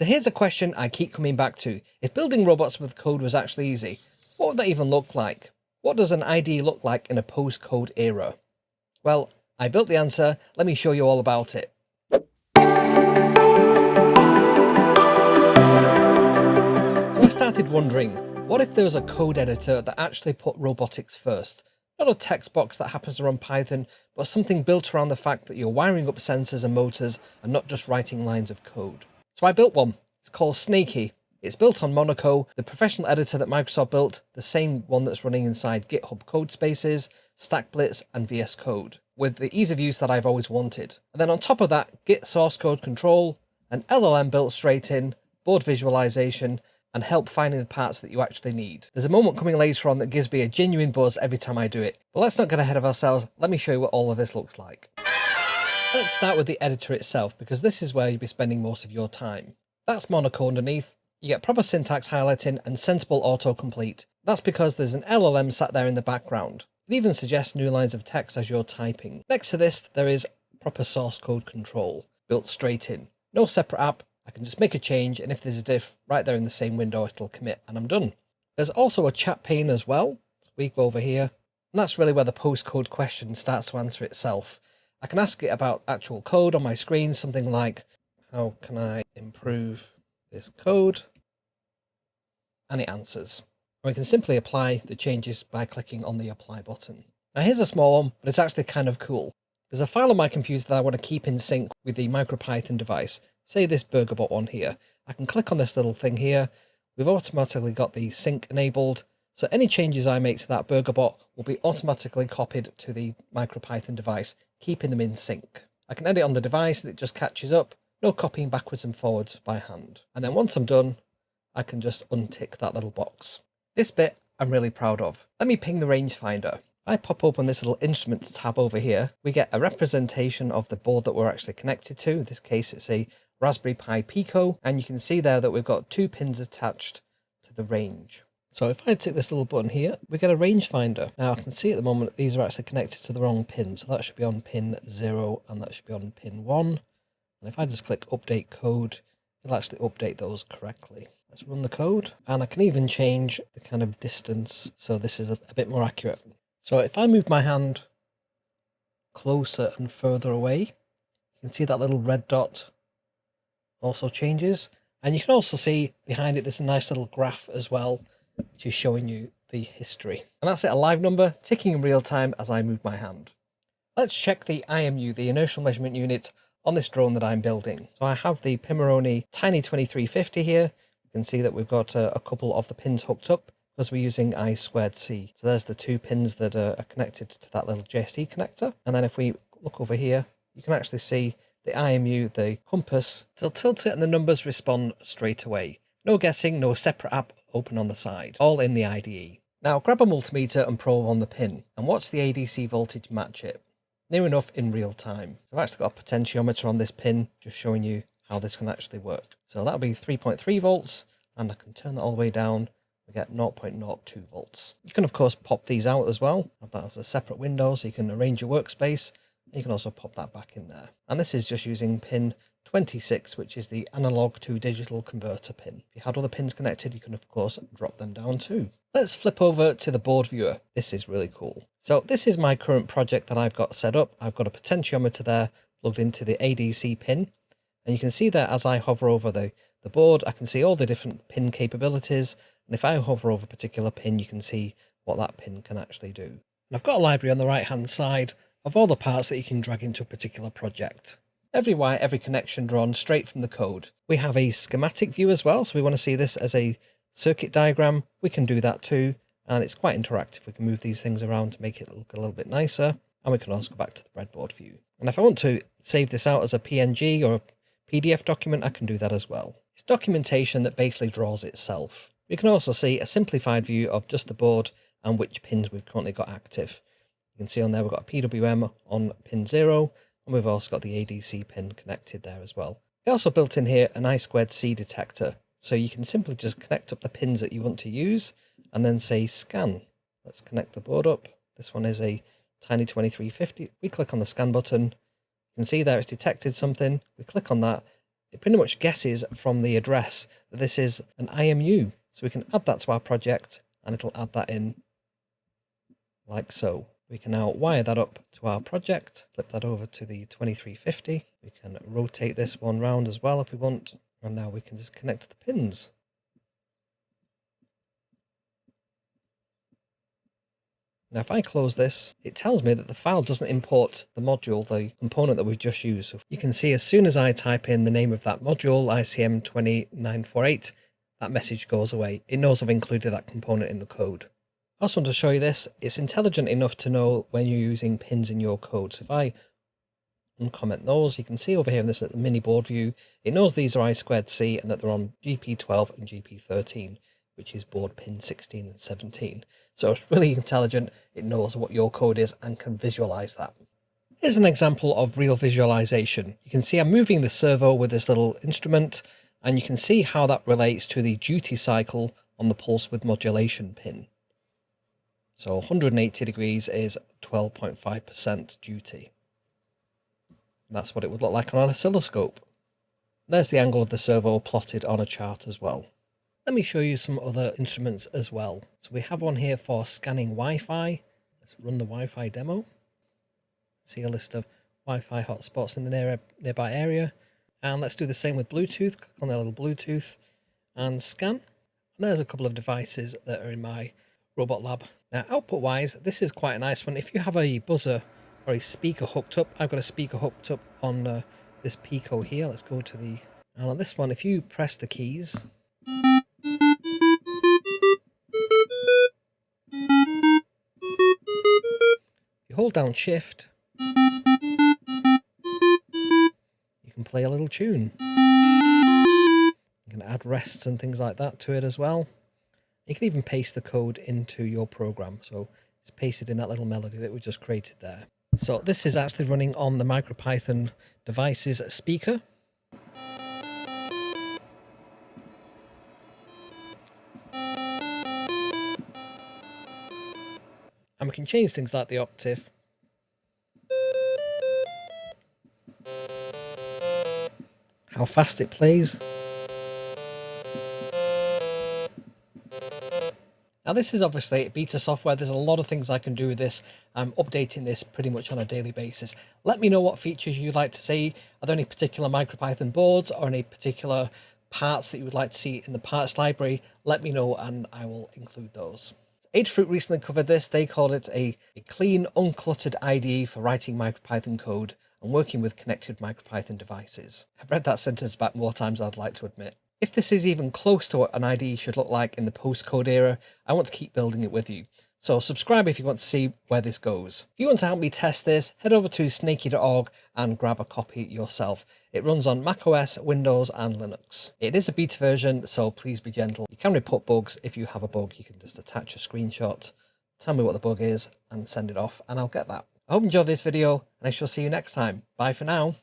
So here's a question I keep coming back to. If building robots with code was actually easy, what would that even look like? What does an IDE look like in a post-code era? Well, I built the answer. Let me show you all about it. So I started wondering, what if there was a code editor that actually put robotics first? Not a text box that happens to run Python, but something built around the fact that you're wiring up sensors and motors and not just writing lines of code. So I built one. It's called Snaky. It's built on Monaco, the professional editor that Microsoft built, the same one that's running inside GitHub Codespaces, StackBlitz and VS Code, with the ease of use that I've always wanted. And then on top of that, Git source code control, an LLM built straight in, board visualization, and help finding the parts that you actually need. There's a moment coming later on that gives me a genuine buzz every time I do it. But let's not get ahead of ourselves. Let me show you what all of this looks like. Let's start with the editor itself, because this is where you'll be spending most of your time. That's Monaco underneath. You get proper syntax highlighting and sensible autocomplete. That's because there's an LLM sat there in the background. It even suggests new lines of text as you're typing. Next to this, there is proper source code control, built straight in. No separate app. I can just make a change, and if there's a diff right there in the same window, it'll commit, and I'm done. There's also a chat pane as well. So we go over here, and that's really where the postcode question starts to answer itself. I can ask it about actual code on my screen, something like, how can I improve this code? And it answers. Or we can simply apply the changes by clicking on the apply button. Now here's a small one, but it's actually kind of cool. There's a file on my computer that I want to keep in sync with the MicroPython device. Say this BurgerBot one here. I can click on this little thing here. We've automatically got the sync enabled. So any changes I make to that BurgerBot will be automatically copied to the MicroPython device, keeping them in sync. I can edit on the device and it just catches up. No copying backwards and forwards by hand. And then once I'm done, I can just untick that little box. This bit I'm really proud of. Let me ping the rangefinder. If I pop open this little instruments tab over here, we get a representation of the board that we're actually connected to. In this case, it's a Raspberry Pi Pico, and you can see there that we've got 2 pins attached to the range. So if I tick this little button here, we get a rangefinder. Now I can see at the moment these are actually connected to the wrong pin, so that should be on pin 0 and that should be on pin 1. And if I just click update code, it'll actually update those correctly. Let's run the code, and I can even change the kind of distance so this is a bit more accurate. So if I move my hand closer and further away, you can see that little red dot also changes, and you can also see behind it there's a nice little graph as well, which is showing you the history. And that's it, a live number ticking in real time as I move my hand. Let's check the IMU, the inertial measurement unit, on this drone that I'm building. So I have the Pimoroni Tiny 2350 here. You can see that we've got a couple of the pins hooked up because we're using I2C. So there's the 2 pins that are connected to that little JST connector. And then if we look over here, you can actually see the IMU, the compass. So tilt it and the numbers respond straight away. No guessing, no separate app open on the side. All in the IDE. Now grab a multimeter and probe on the pin and watch the ADC voltage match it. Near enough in real time. So I've actually got a potentiometer on this pin, just showing you how this can actually work. So that'll be 3.3 volts, and I can turn that all the way down. We get 0.02 volts. You can of course pop these out as well. Have that as a separate window so you can arrange your workspace. You can also pop that back in there. And this is just using pin 26, which is the analog to digital converter pin. If you had other pins connected, you can of course drop them down too. Let's flip over to the board viewer. This is really cool. So this is my current project that I've got set up. I've got a potentiometer there plugged into the ADC pin. And you can see that as I hover over the board, I can see all the different pin capabilities. And if I hover over a particular pin, you can see what that pin can actually do. And I've got a library on the right hand side of all the parts that you can drag into a particular project. Every wire, every connection drawn straight from the code. We have a schematic view as well, so we want to see this as a circuit diagram. We can do that too, and it's quite interactive. We can move these things around to make it look a little bit nicer, and we can also go back to the breadboard view. And if I want to save this out as a PNG or a PDF document, I can do that as well. It's documentation that basically draws itself. We can also see a simplified view of just the board and which pins we've currently got active. You can see on there we've got a PWM on pin 0, and we've also got the ADC pin connected there as well. We also built in here an I2C detector, so you can simply just connect up the pins that you want to use and then say scan. Let's connect the board up. This one is a Tiny 2350. We click on the scan button. You can see there it's detected something. We click on that it pretty much guesses from the address that this is an IMU. So we can add that to our project and it'll add that in like so. We can now wire that up to our project, flip that over to the 2350. We can rotate this one round as well if we want. And now we can just connect the pins. Now if I close this, it tells me that the file doesn't import the module, the component that we've just used. So you can see as soon as I type in the name of that module, ICM2948, that message goes away. It knows I've included that component in the code. I also want to show you this. It's intelligent enough to know when you're using pins in your code. So if I uncomment those, you can see over here in this at the mini board view, it knows these are I2C and that they're on GP12 and GP13, which is board pin 16 and 17. So it's really intelligent. It knows what your code is and can visualize that. Here's an example of real visualization. You can see I'm moving the servo with this little instrument, and you can see how that relates to the duty cycle on the pulse width modulation pin. So 180 degrees is 12.5% duty. That's what it would look like on an oscilloscope. There's the angle of the servo plotted on a chart as well. Let me show you some other instruments as well. So we have one here for scanning Wi-Fi. Let's run the Wi-Fi demo. See a list of Wi-Fi hotspots in the nearby area. And let's do the same with Bluetooth. Click on the little Bluetooth and scan. And there's a couple of devices that are in my robot lab. Now output wise, this is quite a nice one. If you have a buzzer or a speaker hooked up, I've got a speaker hooked up on this Pico here. Let's go to the, and on this one, if you press the keys, you hold down shift, you can play a little tune. You can add rests and things like that to it as well. You can even paste the code into your program. So it's pasted in that little melody that we just created there. So this is actually running on the MicroPython devices speaker. And we can change things like the octave. How fast it plays. Now this is obviously beta software. There's a lot of things I can do with this. I'm updating this pretty much on a daily basis. Let me know what features you'd like to see. Are there any particular MicroPython boards or any particular parts that you would like to see in the parts library? Let me know and I will include those. Adafruit recently covered this. They called it a clean, uncluttered IDE for writing MicroPython code and working with connected MicroPython devices. I've read that sentence back more times than I'd like to admit. If this is even close to what an IDE should look like in the post-code era, I want to keep building it with you. So subscribe if you want to see where this goes. If you want to help me test this, head over to snaky.org and grab a copy yourself. It runs on macOS, Windows and Linux. It is a beta version, so please be gentle. You can report bugs. If you have a bug, you can just attach a screenshot, tell me what the bug is and send it off and I'll get that. I hope you enjoyed this video and I shall see you next time. Bye for now.